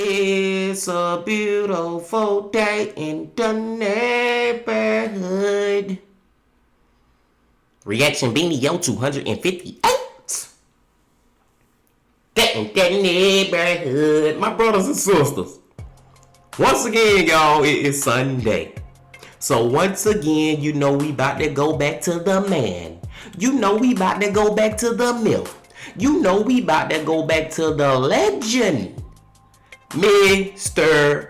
It's a beautiful day in the neighborhood. Reaction video 258. That in the neighborhood. My brothers and sisters. Once again, y'all, it is Sunday. So once again, you know we about to go back to the man. You know we about to go back to the myth. You know we about to go back to the legend. MrBallen.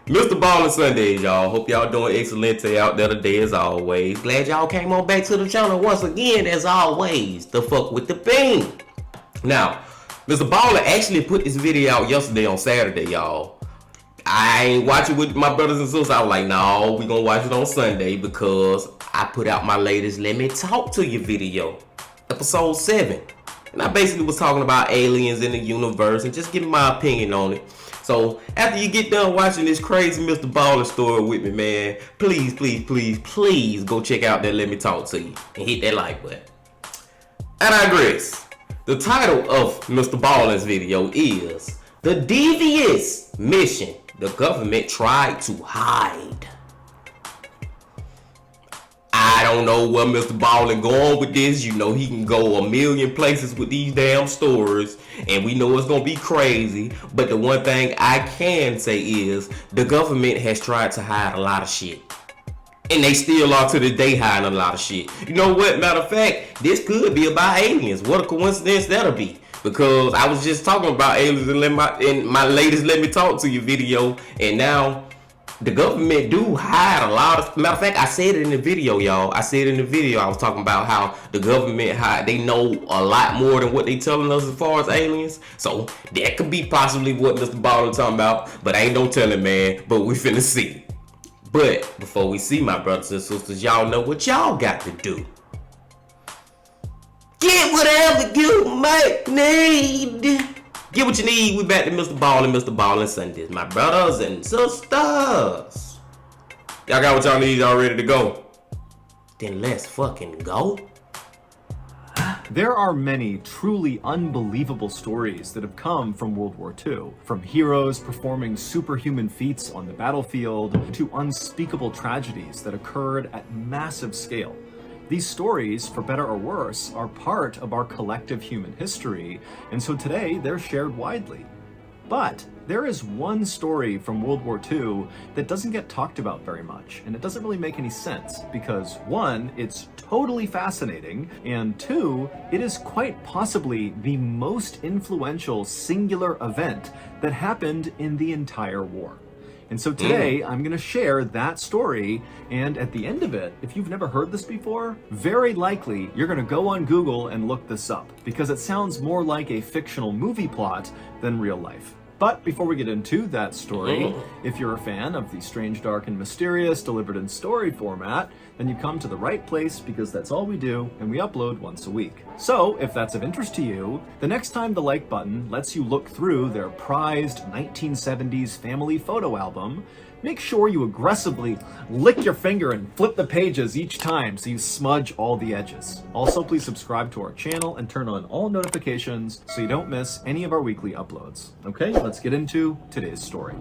MrBallen Sundays, y'all. Hope y'all doing excellent out there today as always. Glad y'all came on back to the channel once again as always. The fuck with the thing. Now, MrBallen actually put this video out yesterday on Saturday, y'all. I ain't watching with my brothers and sisters. I was like, no, we gonna watch it on Sunday because I put out my latest Let Me Talk to You video, episode 7. And I basically was talking about aliens in the universe and just giving my opinion on it. So after you get done watching this crazy MrBallen story with me, man, please, please, please, please go check out that Let Me Talk to You and hit that like button. And I digress. The title of MrBallen's video is The Devious Mission the Government Tried to Hide. I don't know where MrBallen going with this. You know he can go a million places with these damn stories, and we know it's gonna be crazy. But the one thing I can say is the government has tried to hide a lot of shit, and they still are to this day hiding a lot of shit. You know what? Matter of fact, this could be about aliens. What a coincidence that'll be. Because I was just talking about aliens in my latest Let Me Talk to You video, and now the government do hide a lot of. Matter of fact, I said it in the video, y'all. I said it in the video. I was talking about how the government they know a lot more than what they telling us as far as aliens. So that could be possibly what MrBallen talking about, but ain't no telling, man. But we finna see. But before we see, my brothers and sisters, y'all know what y'all got to do. Get whatever you might need. Get what you need. We back to MrBallen Sundays, my brothers and sisters. Y'all got what y'all need. Y'all ready to go? Then let's fucking go. There are many truly unbelievable stories that have come from World War II, from heroes performing superhuman feats on the battlefield to unspeakable tragedies that occurred at massive scale. These stories, for better or worse, are part of our collective human history, and so today they're shared widely. But there is one story from World War II that doesn't get talked about very much, and it doesn't really make any sense because one, it's totally fascinating, and two, it is quite possibly the most influential singular event that happened in the entire war. And so today, I'm going to share that story, and at the end of it, if you've never heard this before, very likely you're going to go on Google and look this up, because it sounds more like a fictional movie plot than real life. But before we get into that story, if you're a fan of the strange, dark, and mysterious delivered in story format, then you come to the right place because that's all we do, and we upload once a week. So, if that's of interest to you, the next time the like button lets you look through their prized 1970s family photo album, make sure you aggressively lick your finger and flip the pages each time so you smudge all the edges. Also, please subscribe to our channel and turn on all notifications so you don't miss any of our weekly uploads. Okay, let's get into today's story.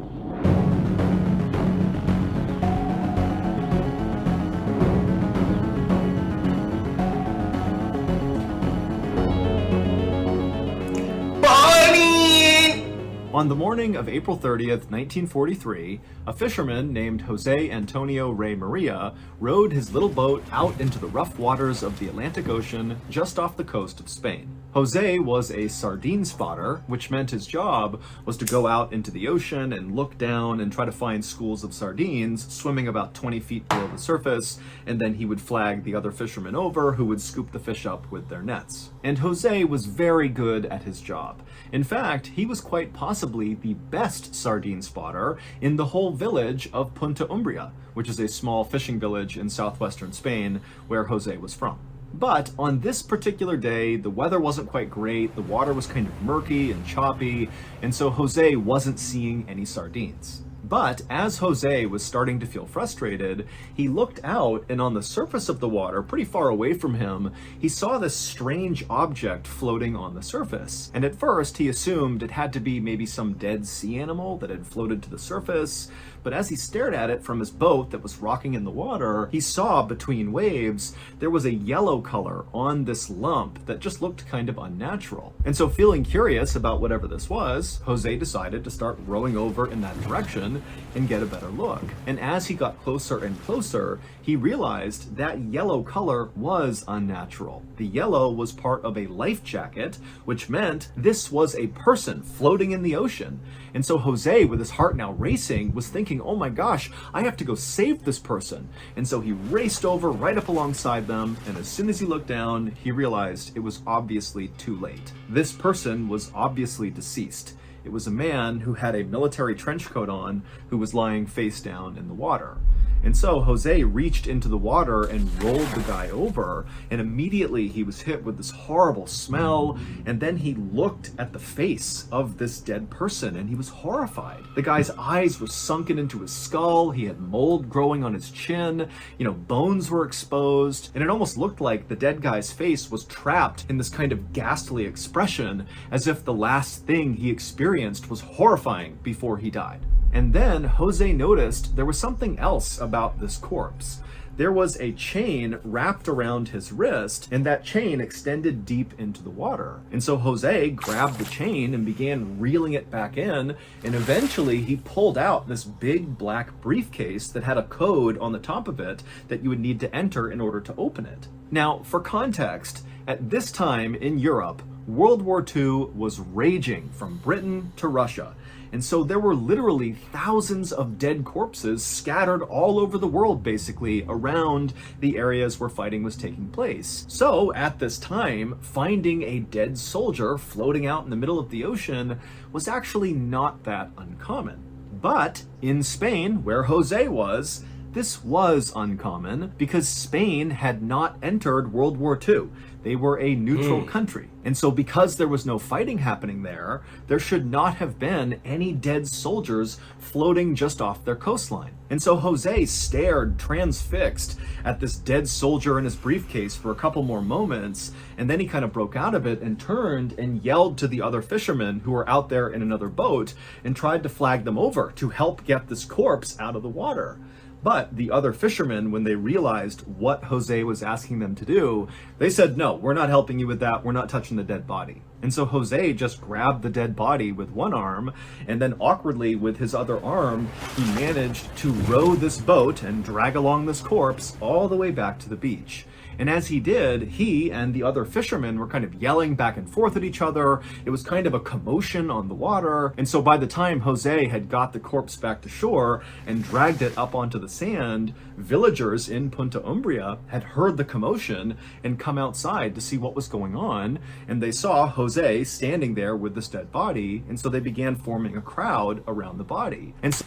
On the morning of April 30th, 1943, a fisherman named Jose Antonio Rey Maria rowed his little boat out into the rough waters of the Atlantic Ocean just off the coast of Spain. Jose was a sardine spotter, which meant his job was to go out into the ocean and look down and try to find schools of sardines swimming about 20 feet below the surface, and then he would flag the other fishermen over who would scoop the fish up with their nets. And Jose was very good at his job. In fact, he was quite possibly the best sardine spotter in the whole village of Punta Umbria, which is a small fishing village in southwestern Spain where Jose was from. But on this particular day, the weather wasn't quite great, the water was kind of murky and choppy, and so Jose wasn't seeing any sardines. But as Jose was starting to feel frustrated, he looked out, and on the surface of the water, pretty far away from him, he saw this strange object floating on the surface. And at first, he assumed it had to be maybe some dead sea animal that had floated to the surface. But as he stared at it from his boat that was rocking in the water, he saw between waves there was a yellow color on this lump that just looked kind of unnatural. And so, feeling curious about whatever this was, Jose decided to start rowing over in that direction and get a better look. And as he got closer and closer, he realized that yellow color was unnatural. The yellow was part of a life jacket, which meant this was a person floating in the ocean. And so Jose, with his heart now racing, was thinking, oh my gosh, I have to go save this person. And so he raced over right up alongside them, and as soon as he looked down, he realized it was obviously too late. This person was obviously deceased. It was a man who had a military trench coat on who was lying face down in the water. And so Jose reached into the water and rolled the guy over, and immediately he was hit with this horrible smell, and then he looked at the face of this dead person and he was horrified. The guy's eyes were sunken into his skull, he had mold growing on his chin, bones were exposed, and it almost looked like the dead guy's face was trapped in this kind of ghastly expression, as if the last thing he experienced was horrifying before he died. And then Jose noticed there was something else about this corpse. There was a chain wrapped around his wrist, and that chain extended deep into the water. And so Jose grabbed the chain and began reeling it back in, and eventually he pulled out this big black briefcase that had a code on the top of it that you would need to enter in order to open it. Now, for context, at this time in Europe, World War II was raging from Britain to Russia. And so there were literally thousands of dead corpses scattered all over the world, basically, around the areas where fighting was taking place. So at this time, finding a dead soldier floating out in the middle of the ocean was actually not that uncommon. But in Spain, where Jose was, this was uncommon because Spain had not entered World War II. They were a neutral country. And so because there was no fighting happening there should not have been any dead soldiers floating just off their coastline. And so Jose stared transfixed at this dead soldier in his briefcase for a couple more moments, and then he kind of broke out of it and turned and yelled to the other fishermen who were out there in another boat and tried to flag them over to help get this corpse out of the water. But the other fishermen, when they realized what Jose was asking them to do, they said, no, we're not helping you with that. We're not touching the dead body. And so Jose just grabbed the dead body with one arm, and then awkwardly with his other arm, he managed to row this boat and drag along this corpse all the way back to the beach. And as he did, he and the other fishermen were kind of yelling back and forth at each other. It was kind of a commotion on the water. And so by the time Jose had got the corpse back to shore and dragged it up onto the sand, villagers in Punta Umbria had heard the commotion and come outside to see what was going on. And they saw Jose standing there with this dead body. And so they began forming a crowd around the body. And so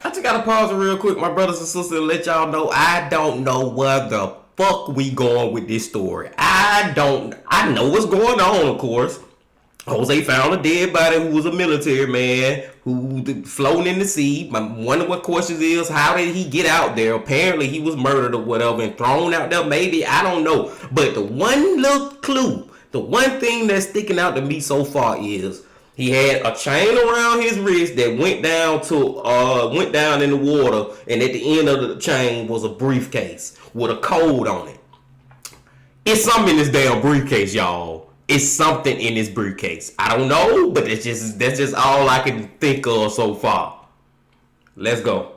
I just gotta pause it real quick, my brothers and sisters, and let y'all know I don't know where the fuck we going with this story. I know what's going on, of course. Jose found a dead body who was a military man who floating in the sea. One of my questions is, how did he get out there? Apparently he was murdered or whatever and thrown out there, maybe, I don't know. But the one little clue, the one thing that's sticking out to me so far is he had a chain around his wrist that went down in the water, and at the end of the chain was a briefcase with a code on it. It's something in this damn briefcase, y'all. It's something in this briefcase. I don't know, but that's just all I can think of so far. Let's go.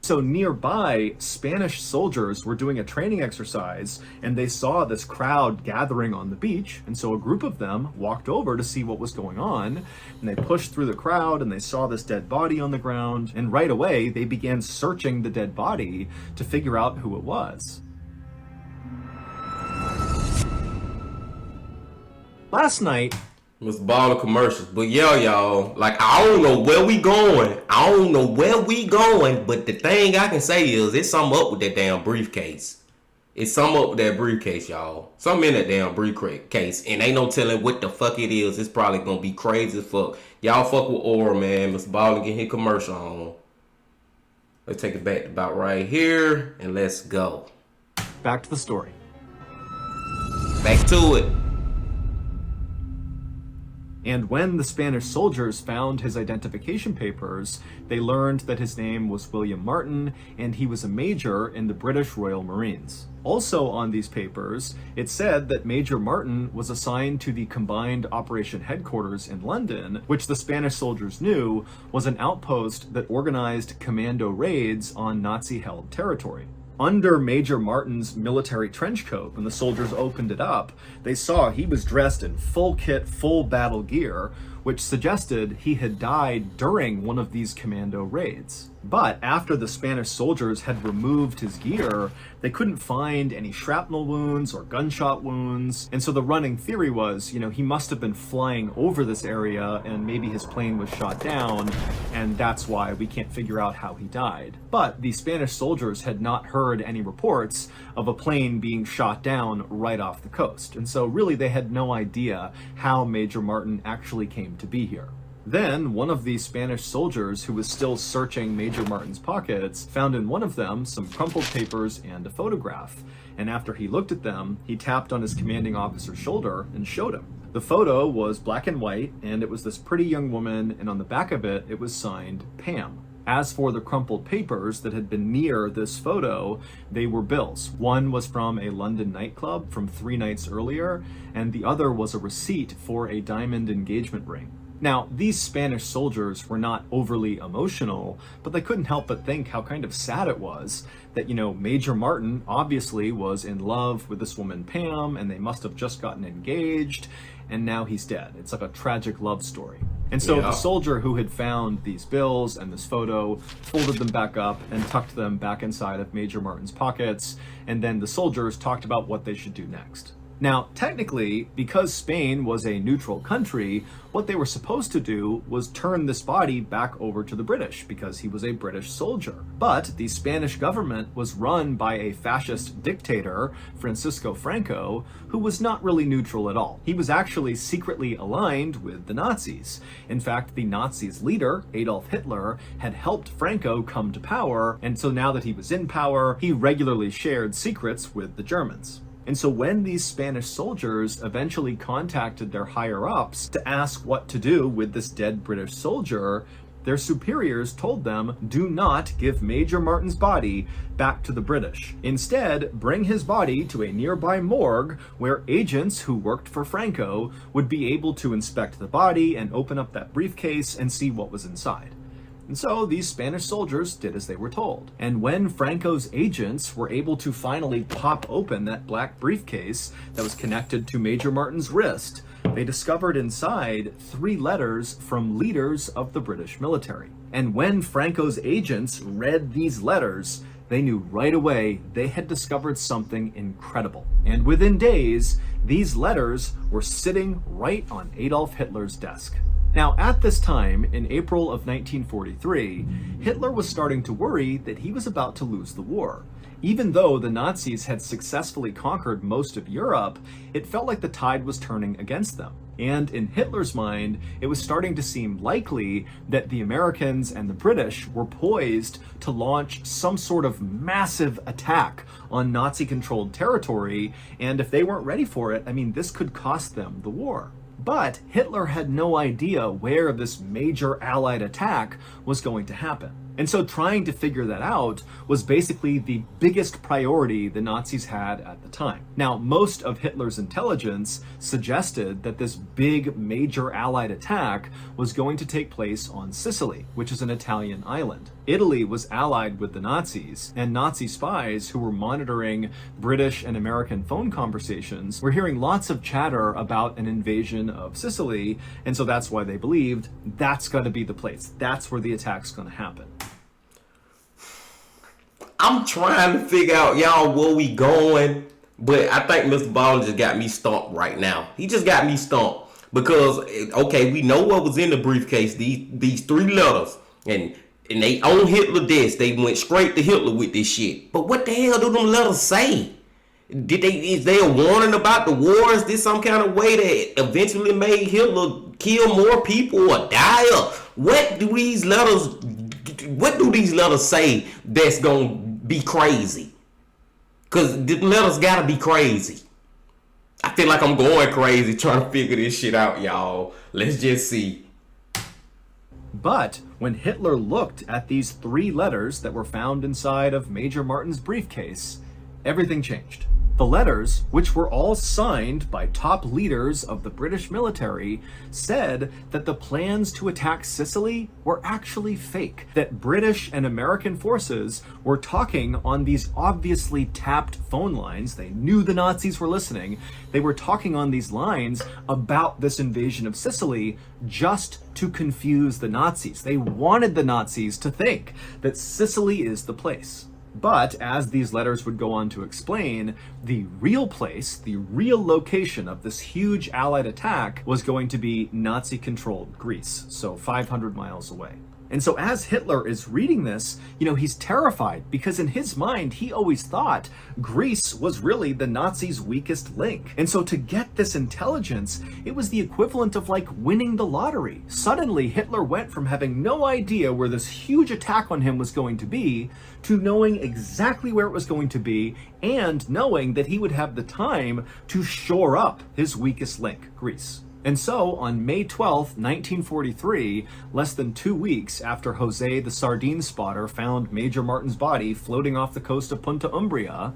So nearby, Spanish soldiers were doing a training exercise and they saw this crowd gathering on the beach. And so a group of them walked over to see what was going on. And they pushed through the crowd and they saw this dead body on the ground. And right away, they began searching the dead body to figure out who it was. Last night, MrBallen commercials. But y'all, like, I don't know where we going. But the thing I can say is it's something up with that damn briefcase. It's something up with that briefcase, y'all. Something in that damn briefcase. And ain't no telling what the fuck it is. It's probably gonna be crazy as fuck. Y'all fuck with Aura, man. MrBallen get his commercial on. Let's take it back to about right here. And let's go. back to the story. Back to it. And when the Spanish soldiers found his identification papers, they learned that his name was William Martin, and he was a major in the British Royal Marines. Also on these papers, it said that Major Martin was assigned to the Combined Operation Headquarters in London, which the Spanish soldiers knew was an outpost that organized commando raids on Nazi-held territory. Under Major Martin's military trench coat, when the soldiers opened it up, they saw he was dressed in full kit, full battle gear, which suggested he had died during one of these commando raids. But after the Spanish soldiers had removed his gear, they couldn't find any shrapnel wounds or gunshot wounds. And so the running theory was, he must have been flying over this area and maybe his plane was shot down, and that's why we can't figure out how he died. But the Spanish soldiers had not heard any reports of a plane being shot down right off the coast. And so really they had no idea how Major Martin actually came to be here. Then, one of the Spanish soldiers who was still searching Major Martin's pockets found in one of them some crumpled papers and a photograph. And after he looked at them, he tapped on his commanding officer's shoulder and showed him. The photo was black and white, and it was this pretty young woman, and on the back of it, it was signed Pam. As for the crumpled papers that had been near this photo, they were bills. One was from a London nightclub from 3 nights earlier, and the other was a receipt for a diamond engagement ring. Now, these Spanish soldiers were not overly emotional, but they couldn't help but think how kind of sad it was that, Major Martin obviously was in love with this woman Pam, and they must have just gotten engaged, and now he's dead. It's like a tragic love story. And so the soldier who had found these bills and this photo folded them back up and tucked them back inside of Major Martin's pockets, and then the soldiers talked about what they should do next. Now, technically, because Spain was a neutral country, what they were supposed to do was turn this body back over to the British because he was a British soldier. But the Spanish government was run by a fascist dictator, Francisco Franco, who was not really neutral at all. He was actually secretly aligned with the Nazis. In fact, the Nazis' leader, Adolf Hitler, had helped Franco come to power, and so now that he was in power, he regularly shared secrets with the Germans. And so when these Spanish soldiers eventually contacted their higher-ups to ask what to do with this dead British soldier, their superiors told them, do not give Major Martin's body back to the British. Instead, bring his body to a nearby morgue where agents who worked for Franco would be able to inspect the body and open up that briefcase and see what was inside. And so these Spanish soldiers did as they were told. And when Franco's agents were able to finally pop open that black briefcase that was connected to Major Martin's wrist, they discovered inside 3 letters from leaders of the British military. And when Franco's agents read these letters, they knew right away they had discovered something incredible. And within days, these letters were sitting right on Adolf Hitler's desk. Now, at this time, in April of 1943, Hitler was starting to worry that he was about to lose the war. Even though the Nazis had successfully conquered most of Europe, it felt like the tide was turning against them. And in Hitler's mind, it was starting to seem likely that the Americans and the British were poised to launch some sort of massive attack on Nazi-controlled territory, and if they weren't ready for it, this could cost them the war. But Hitler had no idea where this major Allied attack was going to happen. And so trying to figure that out was basically the biggest priority the Nazis had at the time. Now, most of Hitler's intelligence suggested that this big major Allied attack was going to take place on Sicily, which is an Italian island. Italy was allied with the Nazis, and Nazi spies who were monitoring British and American phone conversations were hearing lots of chatter about an invasion of Sicily, and so that's why they believed that's going to be the place. That's where the attack's going to happen. I'm trying to figure out, y'all, where we going, but I think MrBallen just got me stumped right now. He just got me stumped because, okay, we know what was in the briefcase, these 3 letters, and they on Hitler's desk. They went straight to Hitler with this shit. But what the hell do them letters say? Is they a warning about the war? Is this some kind of way that eventually made Hitler kill more people or die? What do these letters say that's gonna be crazy? Cause the letters gotta be crazy. I feel like I'm going crazy trying to figure this shit out, y'all. Let's just see. But when Hitler looked at these 3 letters that were found inside of Major Martin's briefcase, everything changed. The letters, which were all signed by top leaders of the British military, said that the plans to attack Sicily were actually fake, that British and American forces were talking on these obviously tapped phone lines. They knew the Nazis were listening. They were talking on these lines about this invasion of Sicily just to confuse the Nazis. They wanted the Nazis to think that Sicily is the place. But as these letters would go on to explain, the real place, the real location of this huge Allied attack was going to be Nazi-controlled Greece, so 500 miles away. And so as Hitler is reading this, he's terrified because in his mind, he always thought Greece was really the Nazis' weakest link. And so to get this intelligence, it was the equivalent of like winning the lottery. Suddenly, Hitler went from having no idea where this huge attack on him was going to be to knowing exactly where it was going to be and knowing that he would have the time to shore up his weakest link, Greece. And so, on May 12th, 1943, less than 2 weeks after Jose the sardine spotter found Major Martin's body floating off the coast of Punta Umbria,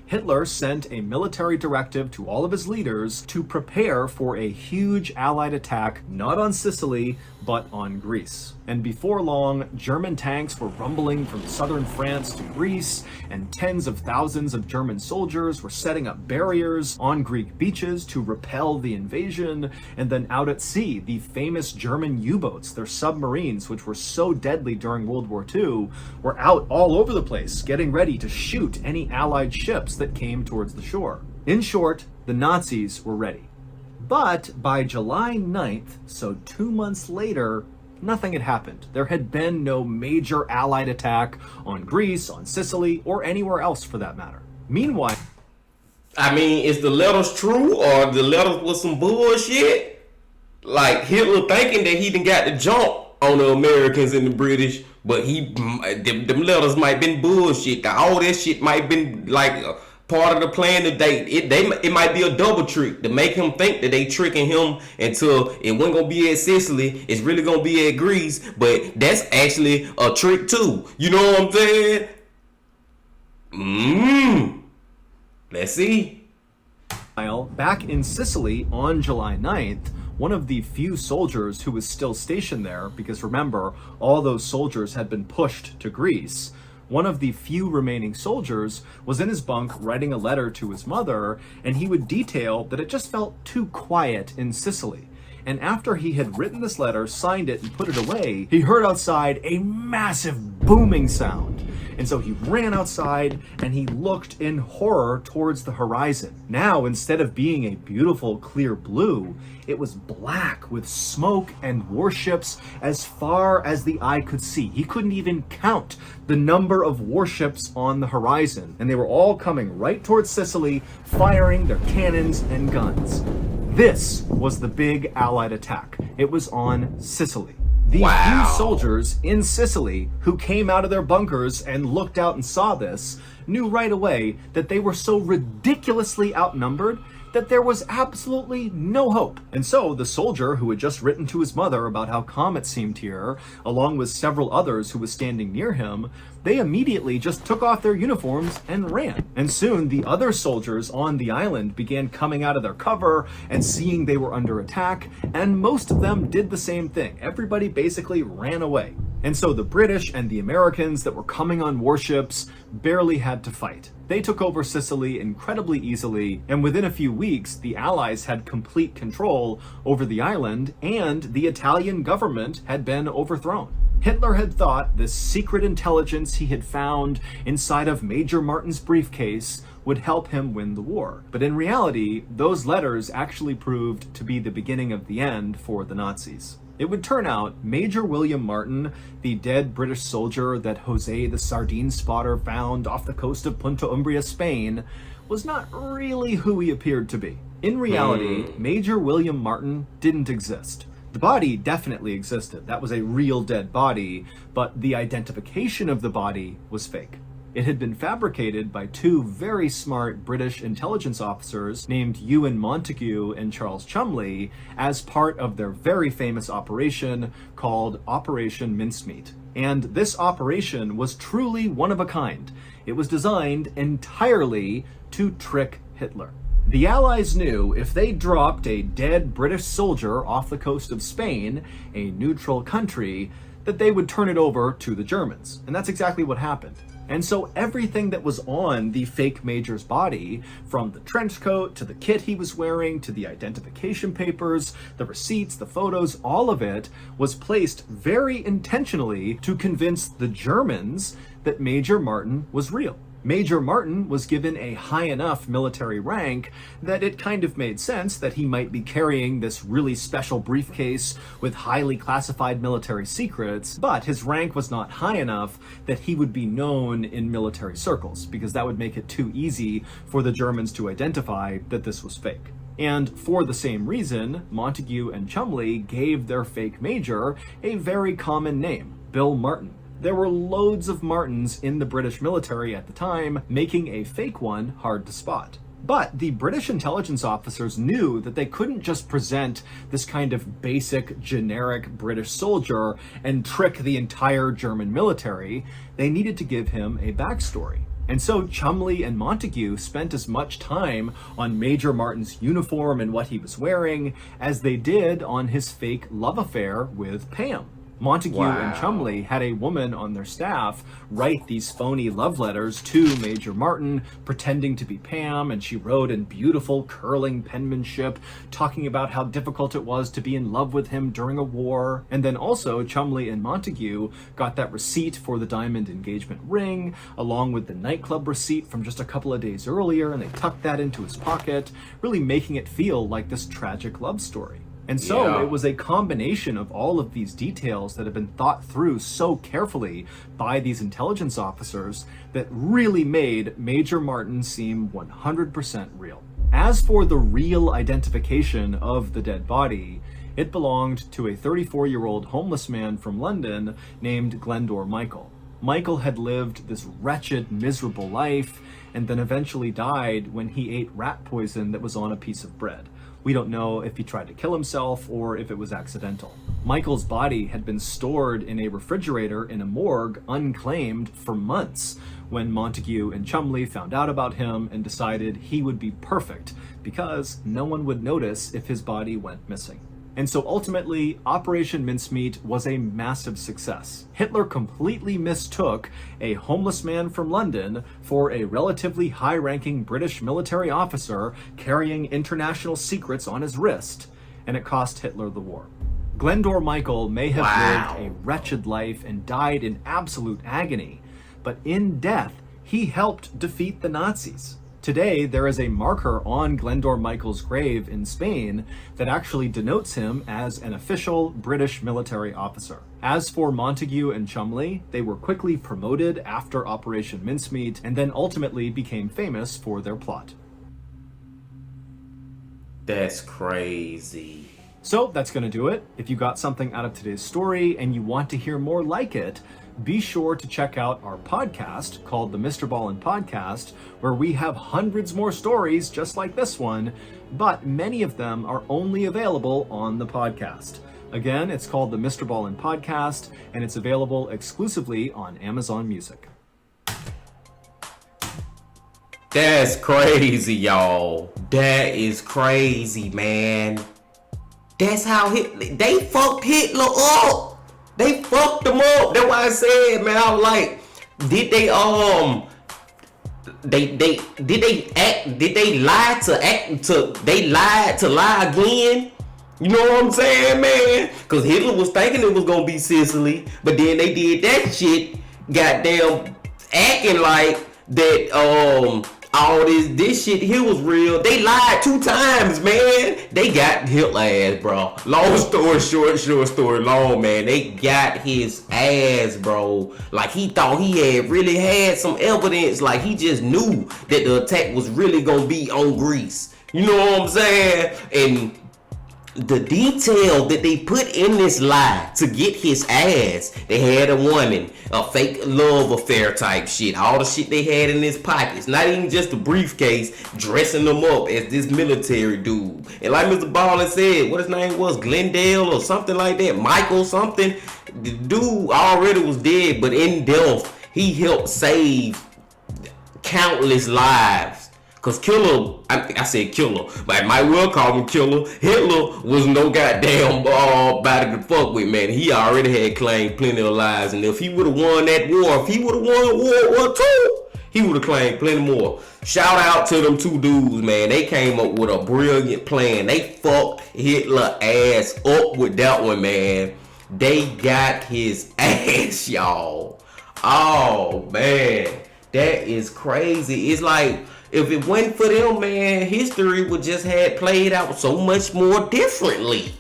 Hitler sent a military directive to all of his leaders to prepare for a huge Allied attack, not on Sicily, but on Greece. And before long, German tanks were rumbling from southern France to Greece, and tens of thousands of German soldiers were setting up barriers on Greek beaches to repel the invasion. And then out at sea, the famous German U-boats, their submarines, which were so deadly during World War II, were out all over the place, getting ready to shoot any Allied ships that came towards the shore. In short, the Nazis were ready. But by July 9th, so 2 months later, nothing had happened. There had been no major Allied attack on Greece, on Sicily, or anywhere else for that matter. Meanwhile, I mean, is the letters true or the letters was some bullshit? Like Hitler thinking that he done got the jump on the Americans and the British, but them letters might been bullshit. All that shit might been like part of the plan that it might be a double trick to make him think that they tricking him until it wasn't gonna be at Sicily, it's really gonna be at Greece, but that's actually a trick too. You know what I'm saying? Let's see. Back in Sicily on July 9th, one of the few soldiers who was still stationed there, because remember, all those soldiers had been pushed to Greece, one of the few remaining soldiers was in his bunk writing a letter to his mother, and he would detail that it just felt too quiet in Sicily. And after he had written this letter, signed it, and put it away, he heard outside a massive booming sound. And so he ran outside and he looked in horror towards the horizon. Now, instead of being a beautiful, clear blue, it was black with smoke and warships as far as the eye could see. He couldn't even count the number of warships on the horizon. And they were all coming right towards Sicily, firing their cannons and guns. This was the big Allied attack. It was on Sicily. The few soldiers in Sicily who came out of their bunkers and looked out and saw this knew right away that they were so ridiculously outnumbered that there was absolutely no hope. And so the soldier who had just written to his mother about how calm it seemed here, along with several others who was standing near him, they immediately just took off their uniforms and ran. And soon the other soldiers on the island began coming out of their cover and seeing they were under attack, and most of them did the same thing. Everybody basically ran away. And so the British and the Americans that were coming on warships barely had to fight. They took over Sicily incredibly easily, and within a few weeks, the Allies had complete control over the island, and the Italian government had been overthrown. Hitler had thought this secret intelligence he had found inside of Major Martin's briefcase would help him win the war. But in reality, those letters actually proved to be the beginning of the end for the Nazis. It would turn out Major William Martin, the dead British soldier that Jose the sardine spotter found off the coast of Punta Umbria, Spain, was not really who he appeared to be. In reality, Major William Martin didn't exist. The body definitely existed. That was a real dead body, but the identification of the body was fake. It had been fabricated by two very smart British intelligence officers named Ewan Montague and Charles Chumley as part of their very famous operation called Operation Mincemeat. And this operation was truly one of a kind. It was designed entirely to trick Hitler. The Allies knew if they dropped a dead British soldier off the coast of Spain, a neutral country, that they would turn it over to the Germans. And that's exactly what happened. And so everything that was on the fake Major's body, from the trench coat to the kit he was wearing to the identification papers, the receipts, the photos, all of it was placed very intentionally to convince the Germans that Major Martin was real. Major Martin was given a high enough military rank that it kind of made sense that he might be carrying this really special briefcase with highly classified military secrets, but his rank was not high enough that he would be known in military circles, because that would make it too easy for the Germans to identify that this was fake. And for the same reason, Montague and Chumley gave their fake major a very common name, Bill Martin. There were loads of Martins in the British military at the time, making a fake one hard to spot. But the British intelligence officers knew that they couldn't just present this kind of basic, generic British soldier and trick the entire German military. They needed to give him a backstory. And so Chumley and Montague spent as much time on Major Martin's uniform and what he was wearing as they did on his fake love affair with Pam. Montague and Chumley had a woman on their staff write these phony love letters to Major Martin, pretending to be Pam, and she wrote in beautiful curling penmanship, talking about how difficult it was to be in love with him during a war. And then also Chumley and Montague got that receipt for the diamond engagement ring, along with the nightclub receipt from just a couple of days earlier, and they tucked that into his pocket, really making it feel like this tragic love story. And so it was a combination of all of these details that have been thought through so carefully by these intelligence officers that really made Major Martin seem 100% real. As for the real identification of the dead body, it belonged to a 34-year-old homeless man from London named Glendor Michael. Michael had lived this wretched, miserable life and then eventually died when he ate rat poison that was on a piece of bread. We don't know if he tried to kill himself or if it was accidental. Michael's body had been stored in a refrigerator in a morgue unclaimed for months when Montague and Chumley found out about him and decided he would be perfect because no one would notice if his body went missing. And so ultimately, Operation Mincemeat was a massive success. Hitler completely mistook a homeless man from London for a relatively high-ranking British military officer carrying international secrets on his wrist, and it cost Hitler the war. Glendor Michael may have lived a wretched life and died in absolute agony, but in death, he helped defeat the Nazis. Today, there is a marker on Glendor Michael's grave in Spain that actually denotes him as an official British military officer. As for Montague and Chumley, they were quickly promoted after Operation Mincemeat and then ultimately became famous for their plot. That's crazy. So that's going to do it. If you got something out of today's story and you want to hear more like it, be sure to check out our podcast called the MrBallen Podcast, where we have hundreds more stories just like this one, but many of them are only available on the podcast. Again, it's called the MrBallen Podcast, and it's available exclusively on Amazon Music. That's crazy, y'all. That is crazy, man. That's how they fucked Hitler up. They fucked him up. That's why I said, man, I was like, did they lie to lie again? You know what I'm saying, man? Cause Hitler was thinking it was gonna be Sicily, but then they did that shit, goddamn acting like that all this shit here was real. They lied 2 times, man. They got Hitler ass, bro. Long story short story long, man. They got his ass, bro. Like he thought he really had some evidence. Like he just knew that the attack was really gonna be on Greece. You know what I'm saying? And the detail that they put in this lie to get his ass, they had a woman, a fake love affair type shit, all the shit they had in his pockets, not even just a briefcase, dressing them up as this military dude. And like MrBallen said, what his name was, Glendale or something like that, Michael something, the dude already was dead, but in death, he helped save countless lives. Cause Killer, I said Killer, but I might well call him Killer. Hitler was no goddamn body to fuck with, man. He already had claimed plenty of lives, and if he would have won that war, if he would have won World War II, he would have claimed plenty more. Shout out to them 2 dudes, man. They came up with a brilliant plan. They fucked Hitler ass up with that one, man. They got his ass, y'all. Oh man, that is crazy. It's like, if it wasn't for them, man, history would just have played out so much more differently.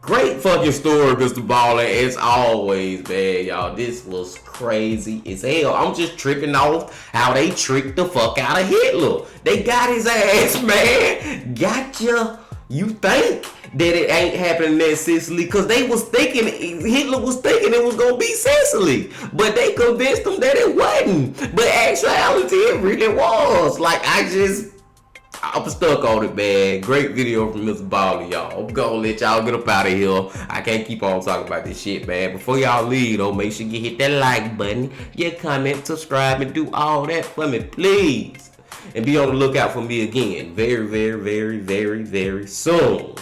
Great fucking story, MrBallen, as always, man, y'all. This was crazy as hell. I'm just tripping off how they tricked the fuck out of Hitler. They got his ass, man. Gotcha. You think that it ain't happening in Sicily? Because they was thinking, Hitler was thinking it was going to be Sicily. But they convinced him that it wasn't. But actuality, it really was. Like, I'm stuck on it, man. Great video from MrBallen, y'all. I'm going to let y'all get up out of here. I can't keep on talking about this shit, man. Before y'all leave, though, make sure you hit that like button, your comment, subscribe, and do all that for me, please. And be on the lookout for me again very, very, very, very, very soon.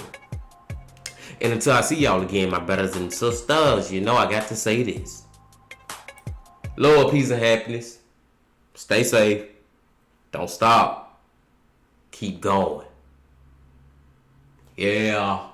And until I see y'all again, my brothers and sisters, you know I got to say this. Lord, peace, and happiness. Stay safe. Don't stop. Keep going. Yeah.